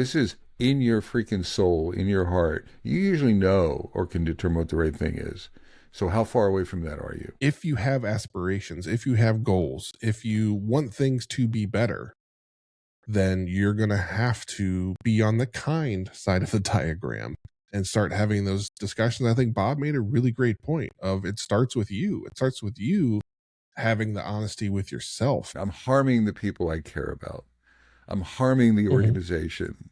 This is in your freaking soul, in your heart. You usually know or can determine what the right thing is. So how far away from that are you? If you have aspirations, if you have goals, if you want things to be better, then you're going to have to be on the kind side of the diagram and start having those discussions. I think Bob made a really great point of it starts with you. It starts with you having the honesty with yourself. I'm harming the people I care about. I'm harming the organization,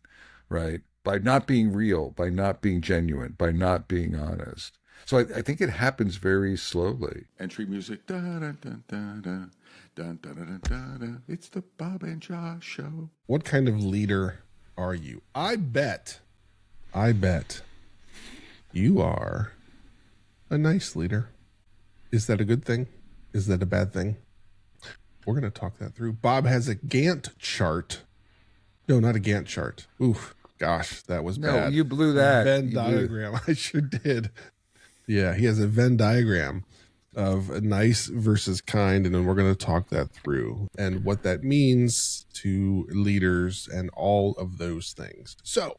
right? By not being real, by not being genuine, by not being honest. So I think it happens very slowly. Entry music. Da, da, da, da, da, da, da, da, da, da. It's the Bob and Josh show. What kind of leader are you? I bet you are a nice leader. Is that a good thing? Is that a bad thing? We're going to talk that through. Bob has a Gantt chart. No, not a Gantt chart. Oof, gosh, that was bad. No, you blew that. Venn diagram. I sure did. Yeah, he has a Venn diagram of nice versus kind, and then we're going to talk that through and what that means to leaders and all of those things. So,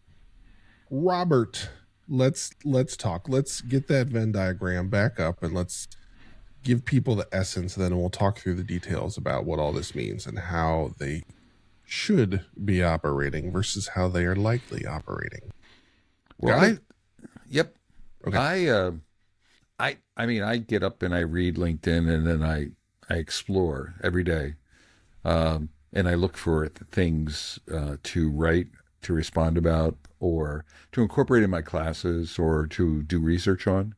Robert, let's talk. Let's get that Venn diagram back up and let's give people the essence, then we'll talk through the details about what all this means and how they should be operating versus how they are likely operating. Well, yep. Okay. I mean, I get up and I read LinkedIn and then I explore every day. And I look for things to write, to respond about, or to incorporate in my classes or to do research on.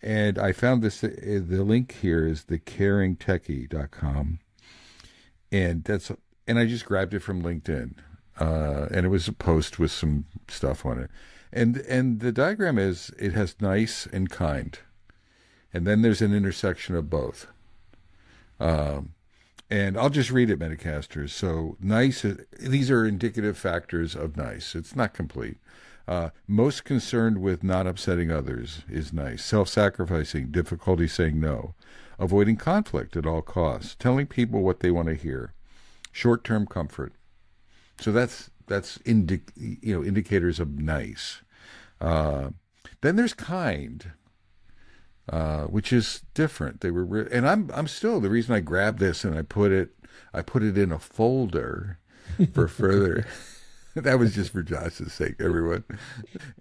And I found this, the link here is thecaringtechie.com. And I just grabbed it from LinkedIn. And it was a post with some stuff on it. And the diagram is, it has nice and kind. And then there's an intersection of both. And I'll just read it, Metacasters. So nice, these are indicative factors of nice. It's not complete. Most concerned with not upsetting others is nice. Self-sacrificing, difficulty saying no. Avoiding conflict at all costs. Telling people what they want to hear. Short-term comfort. So that's indicators of nice. Then there's kind. Which is different. They were, and I'm still, the reason I grabbed this and I put it in a folder for further. That was just for Josh's sake, everyone,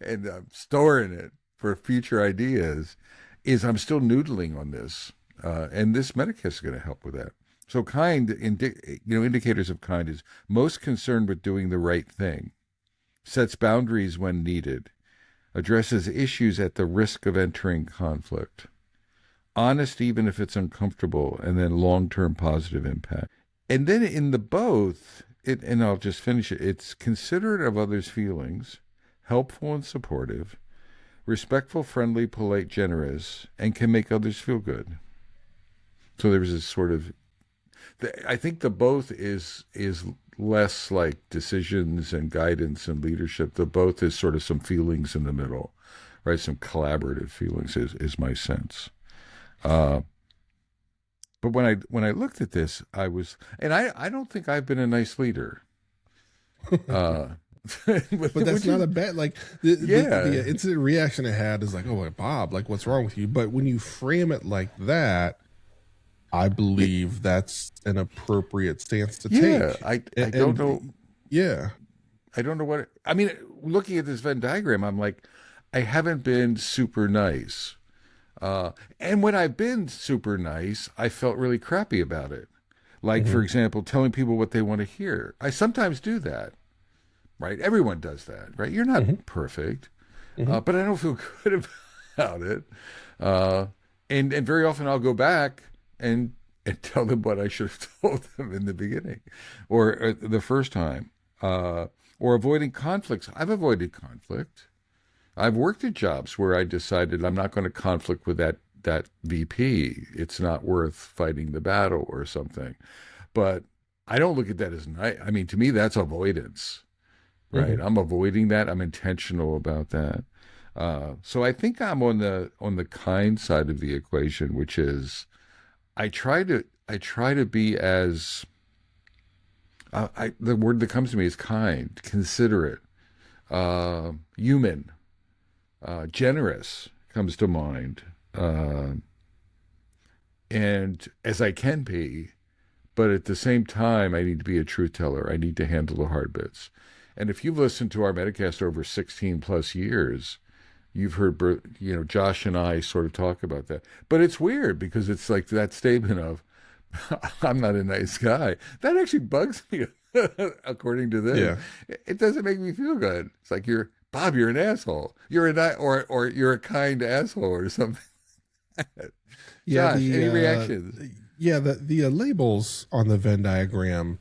and I'm storing it for future ideas. Is I'm still noodling on this, and this Metacast is going to help with that. So kind, indicators of kind is most concerned with doing the right thing, sets boundaries when needed. Addresses issues at the risk of entering conflict. Honest even if it's uncomfortable, and then long-term positive impact. And then in the both, and I'll just finish it, it's considerate of others' feelings, helpful and supportive, respectful, friendly, polite, generous, and can make others feel good. So there's this sort of, I think the both is less like decisions and guidance and leadership. The both is sort of some feelings in the middle, right? Some collaborative feelings is my sense. But when I looked at this, I don't think I've been a nice leader. But that's not a bad, like, the instant reaction I had is like, oh, Bob, like, what's wrong with you? But when you frame it like that, I believe that's an appropriate stance to take. I don't know. Yeah. I don't know what, I mean, looking at this Venn diagram, I'm like, I haven't been super nice. And when I've been super nice, I felt really crappy about it. Like, for example, telling people what they want to hear. I sometimes do that, right? Everyone does that, right? You're not perfect, but I don't feel good about it. And very often I'll go back and tell them what I should have told them in the beginning or the first time, or avoiding conflicts. I've avoided conflict. I've worked at jobs where I decided I'm not going to conflict with that VP. It's not worth fighting the battle or something. But I don't look at that as nice. I mean, to me, that's avoidance, right? I'm avoiding that. I'm intentional about that. So I think I'm on the kind side of the equation, which is, I try to be as, the word that comes to me is kind, considerate, human, generous comes to mind, and as I can be, but at the same time, I need to be a truth teller. I need to handle the hard bits. And if you've listened to our Metacast over 16 plus years, you've heard, Josh and I sort of talk about that. But it's weird because it's like that statement of, I'm not a nice guy. That actually bugs me, according to them. Yeah. It doesn't make me feel good. It's like, Bob, you're an asshole. Or you're a kind asshole or something. Yeah. Josh, any reactions? The labels on the Venn diagram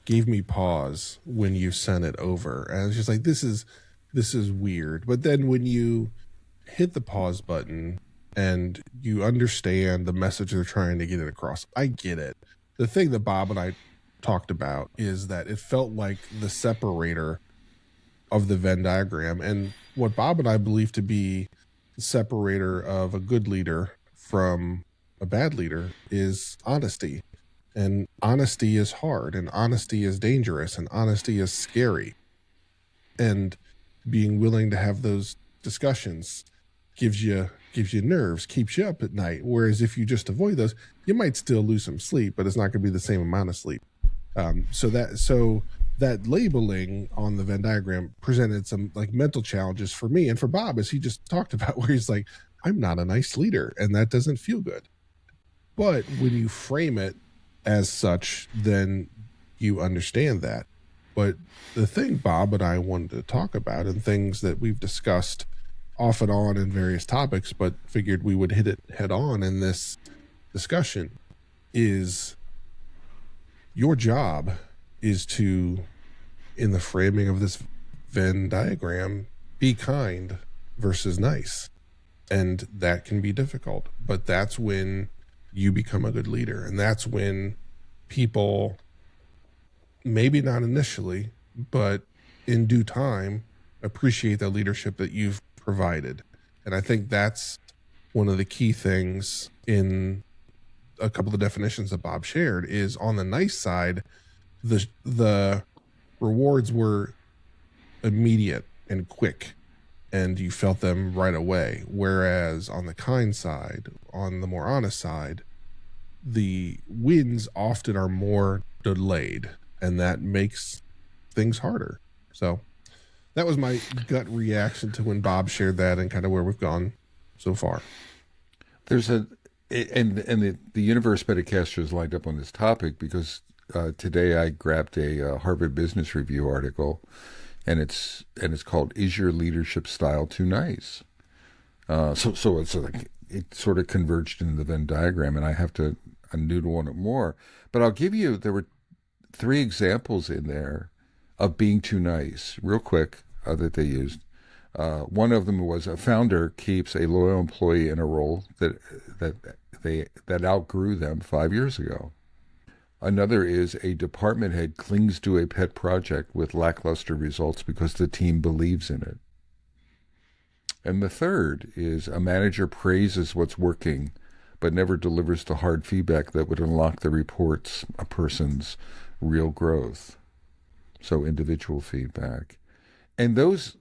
gave me pause when you sent it over. And I was just like, this is weird. But then when you hit the pause button and you understand the message they're trying to get it across, I get it. The thing that Bob and I talked about is that it felt like the separator of the Venn diagram. And what Bob and I believe to be the separator of a good leader from a bad leader is honesty. And honesty is hard, and honesty is dangerous, and honesty is scary. And being willing to have those discussions gives you nerves, keeps you up at night. Whereas if you just avoid those, you might still lose some sleep, but it's not going to be the same amount of sleep. So that labeling on the Venn diagram presented some like mental challenges for me and for Bob, as he just talked about, where he's like, I'm not a nice leader, and that doesn't feel good. But when you frame it as such, then you understand that. But the thing Bob and I wanted to talk about, and things that we've discussed off and on in various topics, but figured we would hit it head on in this discussion, is your job is to, in the framing of this Venn diagram, be kind versus nice. And that can be difficult, but that's when you become a good leader. And that's when people, maybe not initially, but in due time, appreciate the leadership that you've provided. And I think that's one of the key things in a couple of definitions that Bob shared is, on the nice side, the rewards were immediate and quick, and you felt them right away. Whereas on the kind side, on the more honest side, the wins often are more delayed, and that makes things harder. So that was my gut reaction to when Bob shared that, and kind of where we've gone so far. There's the Universe Metacasters lined up on this topic because today I grabbed a Harvard Business Review article, and it's called "Is Your Leadership Style Too Nice?" So it's like it sort of converged into the Venn diagram, and I have to noodle on it more. But I'll give you, there were 3 examples in there of being too nice, real quick, that they used. One of them was, a founder keeps a loyal employee in a role that outgrew them 5 years ago. Another is, a department head clings to a pet project with lackluster results because the team believes in it. And the third is, a manager praises what's working but never delivers the hard feedback that would unlock the report's a person's real growth. So individual feedback. And those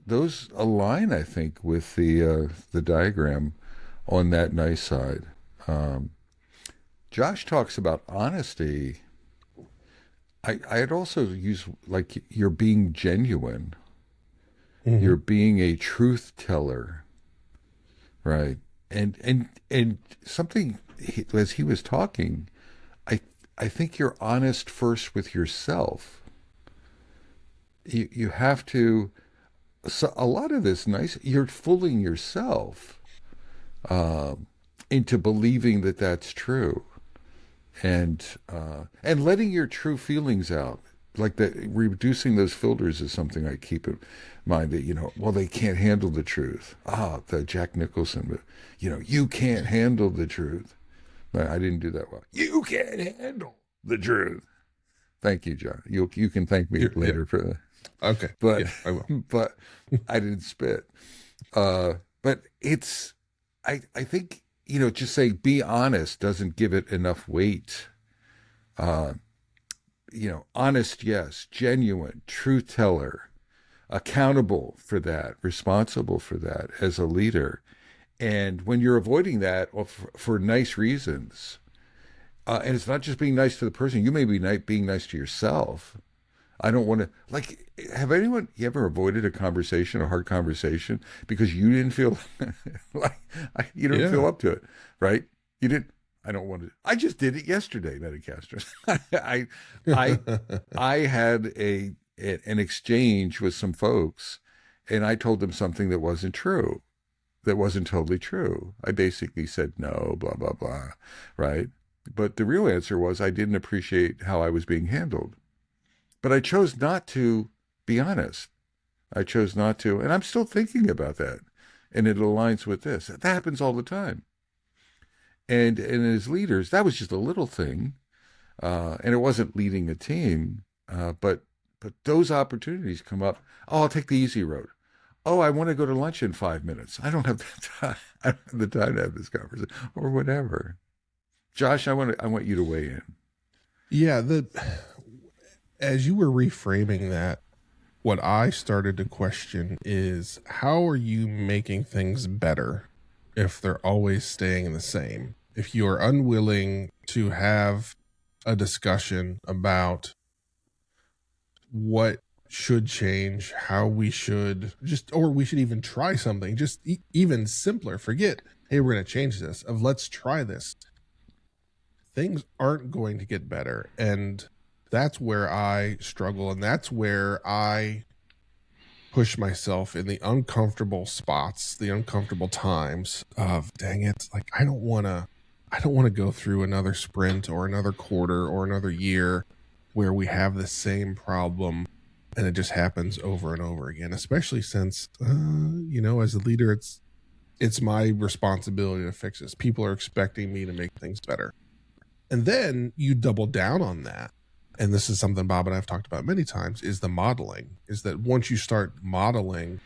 align, I think, with the diagram on that nice side. Josh talks about honesty. I'd also use, like, you're being genuine. Mm-hmm. You're being a truth teller, right? And something, as he was talking, I think you're honest first with yourself. You have to. So a lot of this you're fooling yourself into believing that that's true, and letting your true feelings out, like that. Reducing those filters is something I keep in mind. That they can't handle the truth. The Jack Nicholson, you can't handle the truth. I didn't do that well. You can't handle the truth. Thank you, John. You can thank me later for that. Okay. But I will. But I didn't spit. But it's, I think, just saying be honest doesn't give it enough weight. Honest, yes. Genuine, truth teller. accountable for that, responsible for that as a leader. And when you're avoiding that for nice reasons, and it's not just being nice to the person, you may be being nice to yourself. I don't want to, like, you ever avoided a conversation, a hard conversation, because you didn't feel like, you didn't feel up to it, right? You didn't, I don't want to, I just did it yesterday, Metacasters. I, I, I had an exchange with some folks, and I told them something that wasn't true, that wasn't totally true. I basically said no, blah, blah, blah, right? But the real answer was I didn't appreciate how I was being handled. But I chose not to be honest. I chose not to, and I'm still thinking about that. And it aligns with this. That happens all the time. And as leaders, that was just a little thing. And it wasn't leading a team, but those opportunities come up. Oh, I'll take the easy road. Oh, I want to go to lunch in 5 minutes. I don't have the time. I don't have the time to have this conversation or whatever. Josh, I want you to weigh in. Yeah, as you were reframing that, what I started to question is, how are you making things better if they're always staying the same? If you are unwilling to have a discussion about what should change, how we should or we should even try something, just even simpler, forget, hey, we're going to change this, of let's try this. Things aren't going to get better. And that's where I struggle. And that's where I push myself in the uncomfortable spots, the uncomfortable times of, dang it, like, I don't want to go through another sprint or another quarter or another year where we have the same problem and it just happens over and over again, especially since, as a leader, it's my responsibility to fix this. People are expecting me to make things better. And then you double down on that. And this is something Bob and I have talked about many times, is the modeling, is that once you start modeling,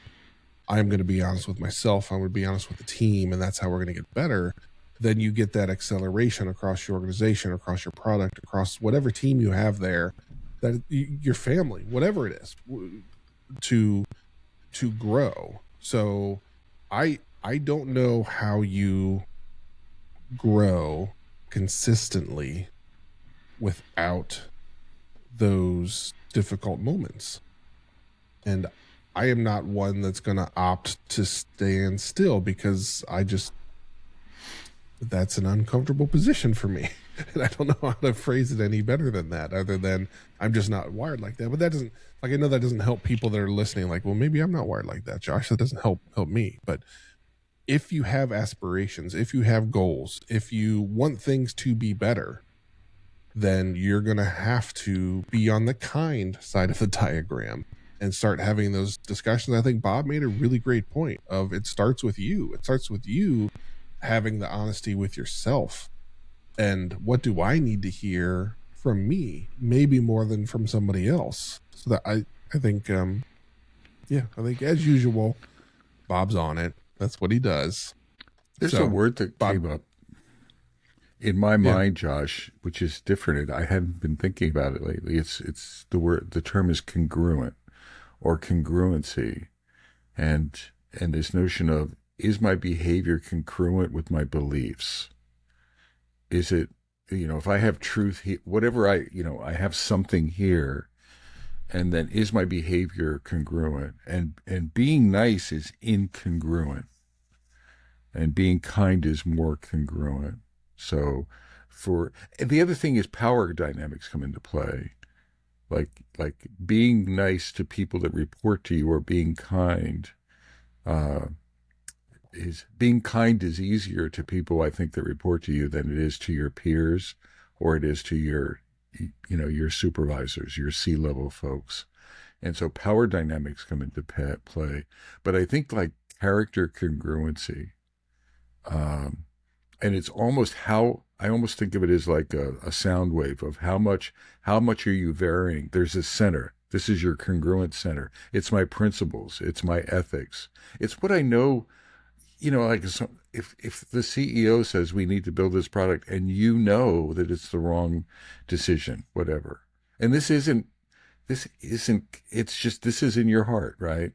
I'm going to be honest with myself, I'm going to be honest with the team, and that's how we're going to get better. Then you get that acceleration across your organization, across your product, across whatever team you have there, that your family, whatever it is, to grow. So I don't know how you grow consistently without those difficult moments. And I am not one that's going to opt to stand still, because that's an uncomfortable position for me. And I don't know how to phrase it any better than that, other than I'm just not wired like that. But that doesn't, like, I know that doesn't help people that are listening. Like, well, maybe I'm not wired like that, Josh. That doesn't help me. But if you have aspirations, if you have goals, if you want things to be better, then you're going to have to be on the kind side of the diagram and start having those discussions. I think Bob made a really great point of, it starts with you. It starts with you having the honesty with yourself. And what do I need to hear from me? Maybe more than from somebody else. So that I think, I think as usual, Bob's on it. That's what he does. There's a word that came up in my mind, Josh, which is different. I hadn't been thinking about it lately. It's the term is congruent or congruency. And this notion of, is my behavior congruent with my beliefs? Is it, if I have truth, whatever I have something here, and then is my behavior congruent? And being nice is incongruent, and being kind is more congruent. So and the other thing is power dynamics come into play. Like being nice to people that report to you, or being kind, is easier to people, I think, that report to you than it is to your peers, or it is to your supervisors, your C-level folks. And so power dynamics come into play. But I think, like, character congruency, and it's almost I almost think of it as like a sound wave of how much are you varying. There's a center. This is your congruent center. It's my principles. It's my ethics. It's what I know. Like, if the CEO says we need to build this product, and that it's the wrong decision, whatever. And this isn't this isn't, it's just, this is in your heart, right?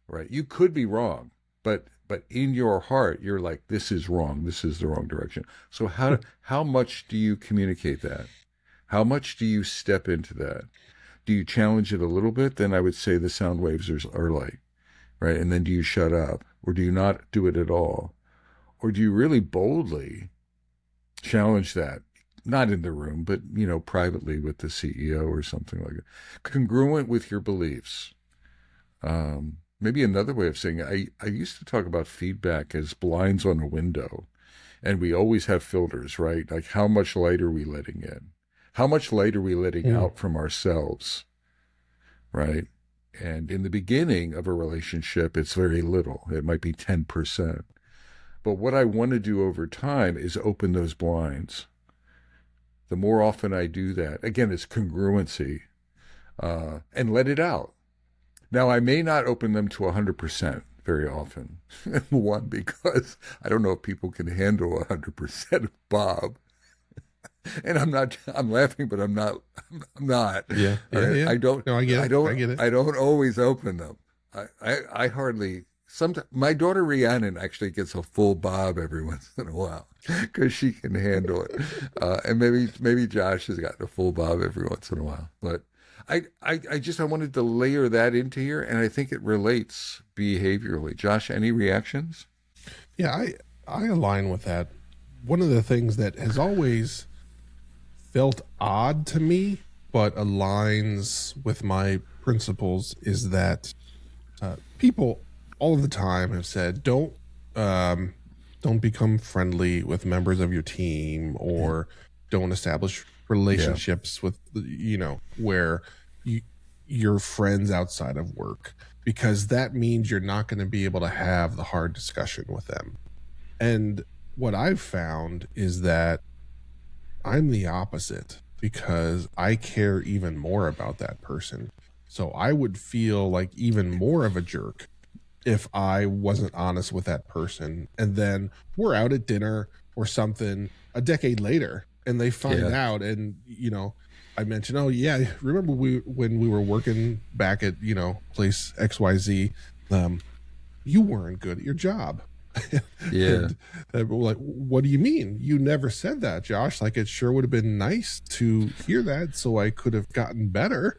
Right. You could be wrong, but in your heart, you're like, this is wrong. This is the wrong direction. So how much do you communicate that? How much do you step into that? Do you challenge it a little bit? Then I would say the sound waves are light, right? And then do you shut up, or do you not do it at all? Or do you really boldly challenge that? Not in the room, but privately with the CEO or something like that. Congruent with your beliefs. Maybe another way of saying it, I used to talk about feedback as blinds on a window, and we always have filters, right? Like how much light are we letting in? How much light are we letting out from ourselves, right? And in the beginning of a relationship, it's very little. It might be 10%. But what I want to do over time is open those blinds. The more often I do that, again, it's congruency, and let it out. Now, I may not open them to 100% very often. One, because I don't know if people can handle 100% of Bob. And I'm laughing, but I'm not. Yeah. Right? Yeah. I don't, No, I get it. I get it. I don't always open them. I hardly, sometimes, my daughter Rhiannon actually gets a full Bob every once in a while because she can handle it. And maybe Josh has gotten a full Bob every once in a while, but I wanted to layer that into here, and I think it relates behaviorally. Josh, any reactions? Yeah, I align with that. One of the things that has always felt odd to me, but aligns with my principles, is that people all of the time have said, don't become friendly with members of your team, or don't establish relationships with, where you're friends outside of work, because that means you're not going to be able to have the hard discussion with them. And what I've found is that I'm the opposite, because I care even more about that person. So I would feel like even more of a jerk if I wasn't honest with that person. And then we're out at dinner or something a decade later, and they find out, and I mentioned, oh yeah, remember when we were working back at place XYZ, you weren't good at your job. Yeah. And we're like, what do you mean? You never said that, Josh. Like, it sure would have been nice to hear that, so I could have gotten better.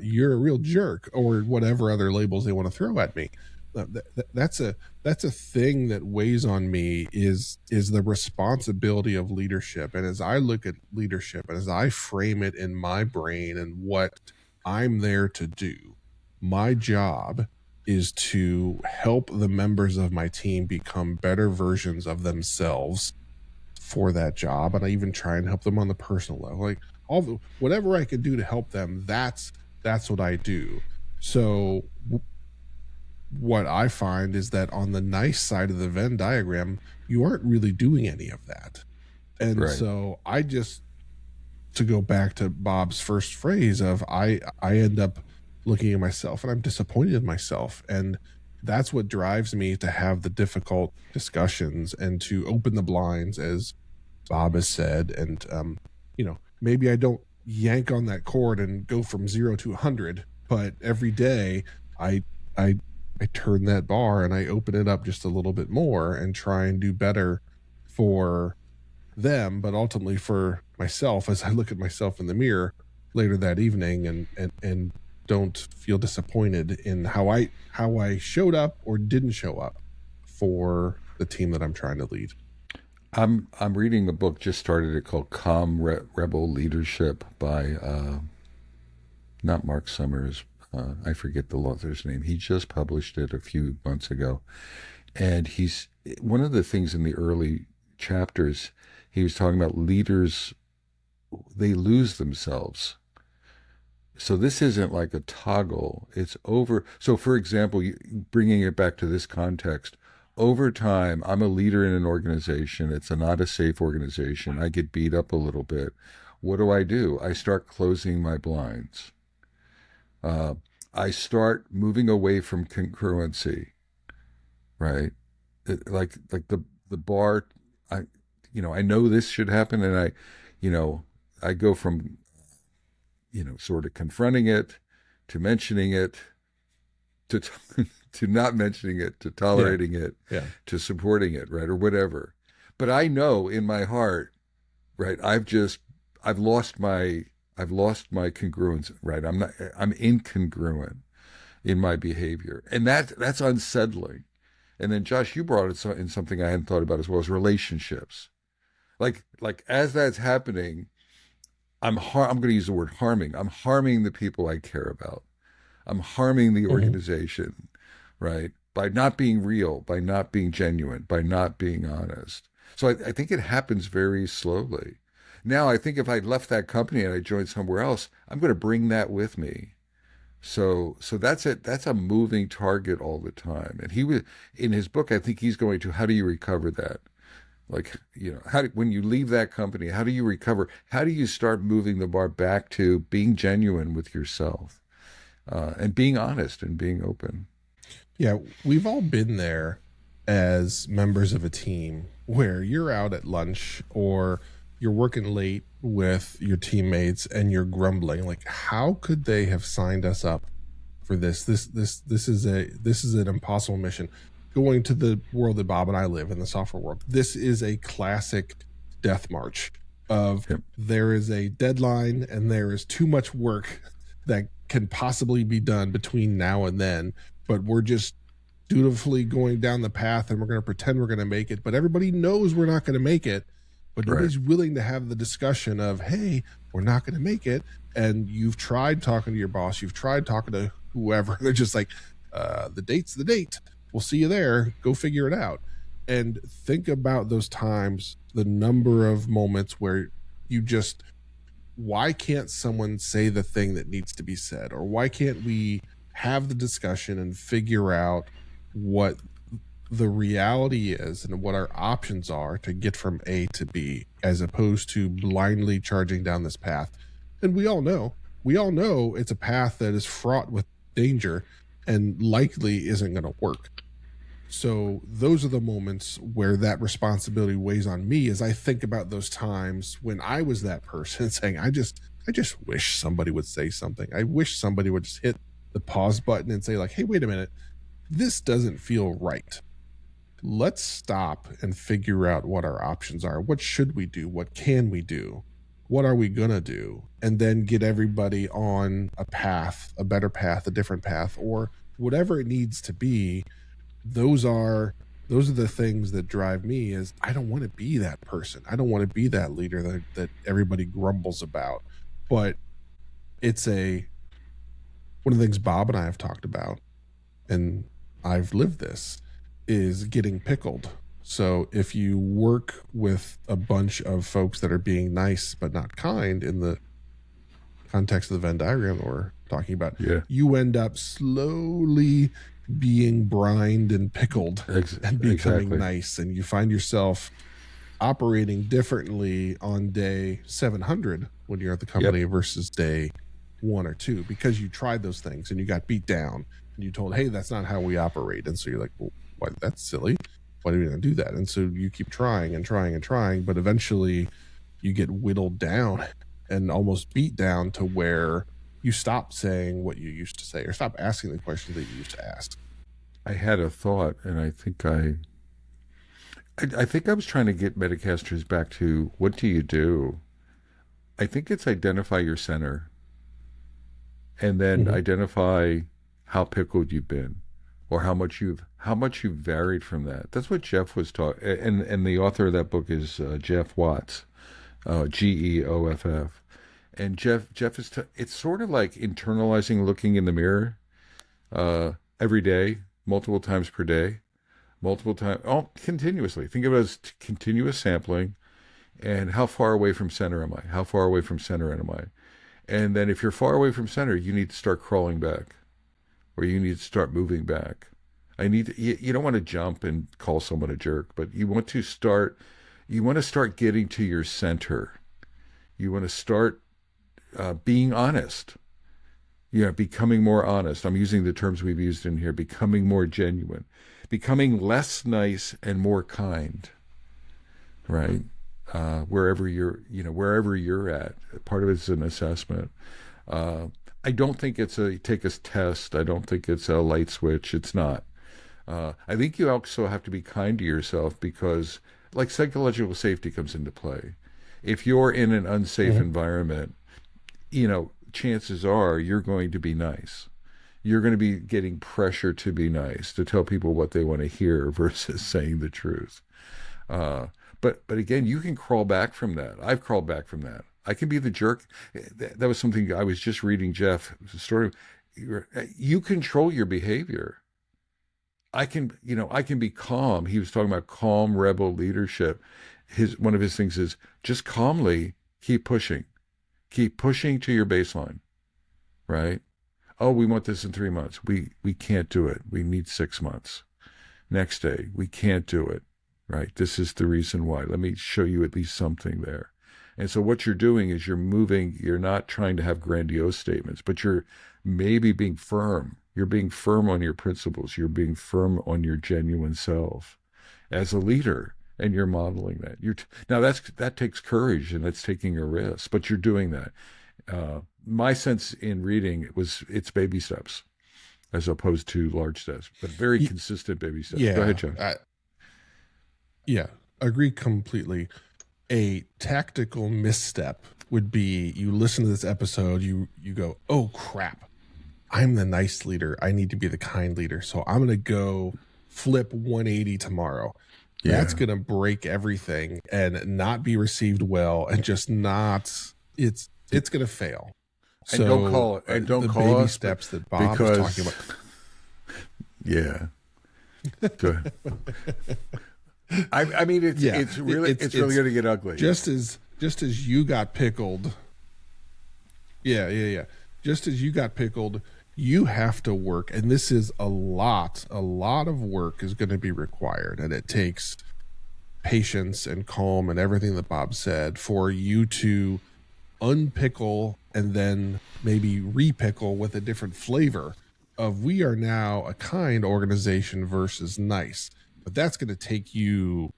You're a real jerk, or whatever other labels they want to throw at me. That's a thing that weighs on me, is the responsibility of leadership. And as I look at leadership, and as I frame it in my brain and what I'm there to do, my job is to help the members of my team become better versions of themselves for that job. And I even try and help them on the personal level, like whatever I can do to help them. That's what I do. So what I find is that on the nice side of the Venn diagram, you aren't really doing any of that. And so I just, to go back to Bob's first phrase of, I end up looking at myself and I'm disappointed in myself. And that's what drives me to have the difficult discussions and to open the blinds, as Bob has said. And, maybe I don't yank on that cord and go from 0 to 100, but every day I turn that bar and I open it up just a little bit more and try and do better for them, but ultimately for myself, as I look at myself in the mirror later that evening, and don't feel disappointed in how I showed up or didn't show up for the team that I'm trying to lead. I'm reading a book, just started it, called Calm Rebel Leadership by not Mark Summers. I forget the author's name. He just published it a few months ago. And he's, one of the things in the early chapters, he was talking about leaders, they lose themselves. So this isn't like a toggle, it's over. So for example, bringing it back to this context, over time, I'm a leader in an organization. It's not a safe organization. I get beat up a little bit. What do? I start closing my blinds. I start moving away from congruency, right? Like the bar, I know this should happen, and I go from, sort of confronting it, to mentioning it, to to not mentioning it, to Yeah. tolerating it, Yeah. to supporting it, right, or whatever. But I know in my heart, right, I've lost my congruence, right? I'm incongruent in my behavior, and that's unsettling. And then Josh, you brought it in something I hadn't thought about as well as relationships. Like as that's happening, I'm going to use the word harming. I'm harming the people I care about. I'm harming the Hmm. organization, right? By not being real, by not being genuine, by not being honest. So I think it happens very slowly. Now, I think if I left that company and I joined somewhere else, I'm going to bring that with me. So that's it. That's a moving target all the time. And he was in his book. I think he's going to how do you recover that? Like when you leave that company, how do you recover? How do you start moving the bar back to being genuine with yourself? And being honest and being open. Yeah, we've all been there as members of a team where you're out at lunch or you're working late with your teammates and you're grumbling like, how could they have signed us up for this? This is an impossible mission. Going to the world that Bob and I live in, the software world, this is a classic death march of Yep. there is a deadline and there is too much work that can possibly be done between now and then, but we're just dutifully going down the path and we're going to pretend we're going to make it, but everybody knows we're not going to make it, but Right. nobody's willing to have the discussion of, hey, we're not going to make it. And you've tried talking to your boss, you've tried talking to whoever. They're just like, the date's the date, we'll see you there, go figure it out. And think about those times, the number of moments where you just, why can't someone say the thing that needs to be said, or why can't we have the discussion and figure out what the reality is and what our options are to get from A to B, as opposed to blindly charging down this path. And we all know it's a path that is fraught with danger and likely isn't going to work. So those are the moments where that responsibility weighs on me, as I think about those times when I was that person saying, I just wish somebody would say something. I wish somebody would just hit the pause button and say like, hey, wait a minute, this doesn't feel right. Let's stop and figure out what our options are. What should we do? What can we do? What are we going to do? And then get everybody on a path, a better path, a different path, or whatever it needs to be. Those are the things that drive me. Is I don't want to be that person. I don't want to be that leader that everybody grumbles about. But it's one of the things Bob and I have talked about, and I've lived this, is getting pickled. So if you work with a bunch of folks that are being nice but not kind in the context of the Venn diagram that we're talking about, Yeah. you end up slowly being brined and pickled and becoming Exactly. nice. And you find yourself operating differently on day 700 when you're at the company versus day 1 or 2, because you tried those things and you got beat down and you told, hey, that's not how we operate. And so you're like, well, what? That's silly. Why are we going to do that? And so you keep trying and trying and trying, but eventually you get whittled down and almost beat down to where you stop saying what you used to say, or stop asking the questions that you used to ask. I had a thought, and I think I think I was trying to get Metacasters back to what do you do? I think it's identify your center, and then Mm-hmm. identify how pickled you've been, or how much you've varied from that. That's what Geoff was taught, and the author of that book is Geoff Watts, Geoff. And Geoff is it's sort of like internalizing looking in the mirror every day, multiple times per day, continuously. Think of it as continuous sampling, and how far away from center am I? How far away from center am I? And then if you're far away from center, you need to start crawling back, or you need to start moving back. You don't want to jump and call someone a jerk, but you want to start getting to your center. You want to start being honest. Becoming more honest. I'm using the terms we've used in here. Becoming more genuine. Becoming less nice and more kind. Right? Wherever you're at. Part of it's an assessment. I don't think it's a take a test. I don't think it's a light switch. It's not. I think you also have to be kind to yourself because, like, psychological safety comes into play. If you're in an unsafe environment, chances are you're going to be nice. You're going to be getting pressure to be nice, to tell people what they want to hear versus saying the truth. But again, you can crawl back from that. I've crawled back from that. I can be the jerk. That was something I was just reading Geoff story. You control your behavior. I can be calm. He was talking about calm rebel leadership. One of his things is just calmly keep pushing to your baseline, right? Oh, we want this in 3 months. We can't do it. We need 6 months. Next day, we can't do it, right? This is the reason why. Let me show you at least something there. And so what you're doing is you're moving. You're not trying to have grandiose statements, but you're maybe being firm. You're being firm on your principles. You're being firm on your genuine self as a leader, and you're modeling that. Now that takes courage, and that's taking a risk, but you're doing that. My sense in reading it's baby steps as opposed to large steps, but very consistent baby steps. Yeah, go ahead, John. Agree completely. A tactical misstep would be you listen to this episode, you go, oh crap, I'm the nice leader. I need to be the kind leader. So I'm going to go flip 180 tomorrow. Yeah. That's going to break everything and not be received well, and just not, it's going to fail. And so don't call it. And don't call baby us steps that Bob was talking about. Yeah. Good. I mean, it's really going to get ugly. Just as you got pickled. Yeah. Just as you got pickled, you have to work, and this is a lot of work is going to be required, and it takes patience and calm and everything that Bob said for you to unpickle and then maybe repickle with a different flavor of we are now a kind organization versus nice. But that's going to take you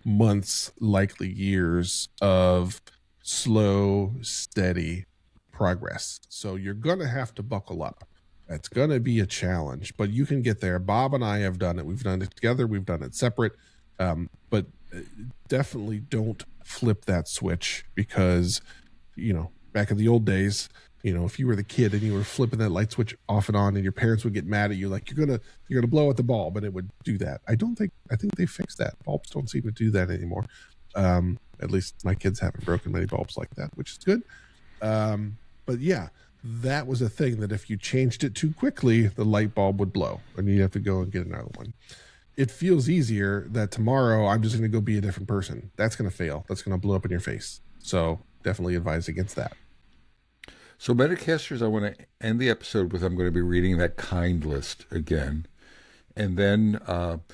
months, likely years of slow, steady progress. So you're going to have to buckle up. It's going to be a challenge, but you can get there. Bob and I have done it. We've done it together. We've done it separate. But definitely don't flip that switch because, back in the old days, if you were the kid and you were flipping that light switch off and on and your parents would get mad at you, like you're going to blow out the bulb, and it would do that. I think they fixed that. Bulbs don't seem to do that anymore. At least my kids haven't broken many bulbs like that, which is good. But yeah, that was a thing that if you changed it too quickly, the light bulb would blow and you'd have to go and get another one. It feels easier that tomorrow I'm just going to go be a different person. That's going to fail. That's going to blow up in your face. So definitely advise against that. So Metacasters, I want to end the episode with, I'm going to be reading that kind list again. And then I'll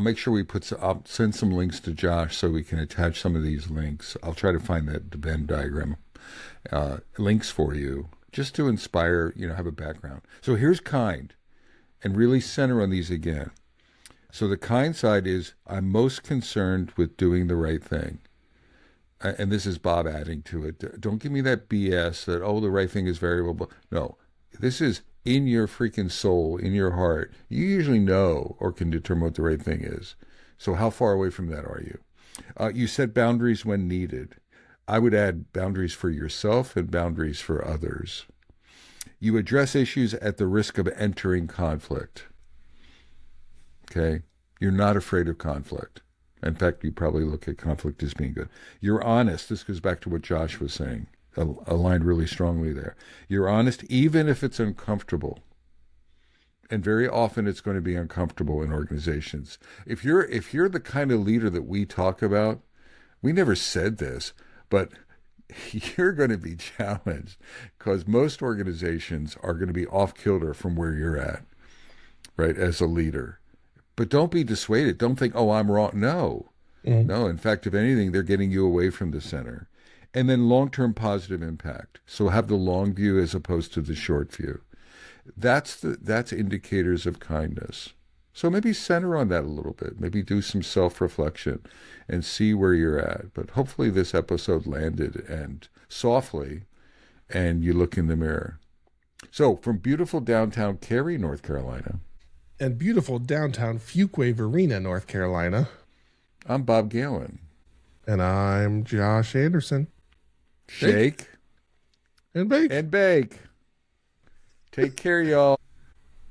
make sure I'll send some links to Josh so we can attach some of these links. I'll try to find that Venn diagram links for you, just to inspire, have a background. So here's kind, and really center on these again. So the kind side is, I'm most concerned with doing the right thing. And this is Bob adding to it. Don't give me that BS that, the right thing is variable. No, this is in your freaking soul, in your heart. You usually know or can determine what the right thing is. So how far away from that are you? You set boundaries when needed. I would add boundaries for yourself and boundaries for others. You address issues at the risk of entering conflict. Okay? You're not afraid of conflict. In fact, you probably look at conflict as being good. You're honest. This goes back to what Josh was saying, aligned really strongly there. You're honest even if it's uncomfortable. And very often it's going to be uncomfortable in organizations. If you're the kind of leader that we talk about, we never said this, but you're going to be challenged because most organizations are going to be off kilter from where you're at, right, as a leader. But don't be dissuaded. Don't think, I'm wrong. No. No, in fact, if anything, they're getting you away from the center. And then long-term positive impact. So have the long view as opposed to the short view. That's indicators of kindness. So maybe center on that a little bit. Maybe do some self-reflection and see where you're at. But hopefully this episode landed and softly and you look in the mirror. So from beautiful downtown Cary, North Carolina, and beautiful downtown Fuquay Varina, North Carolina, I'm Bob Galen. and I'm Josh Anderson. Shake and bake. and bake. Take care, y'all.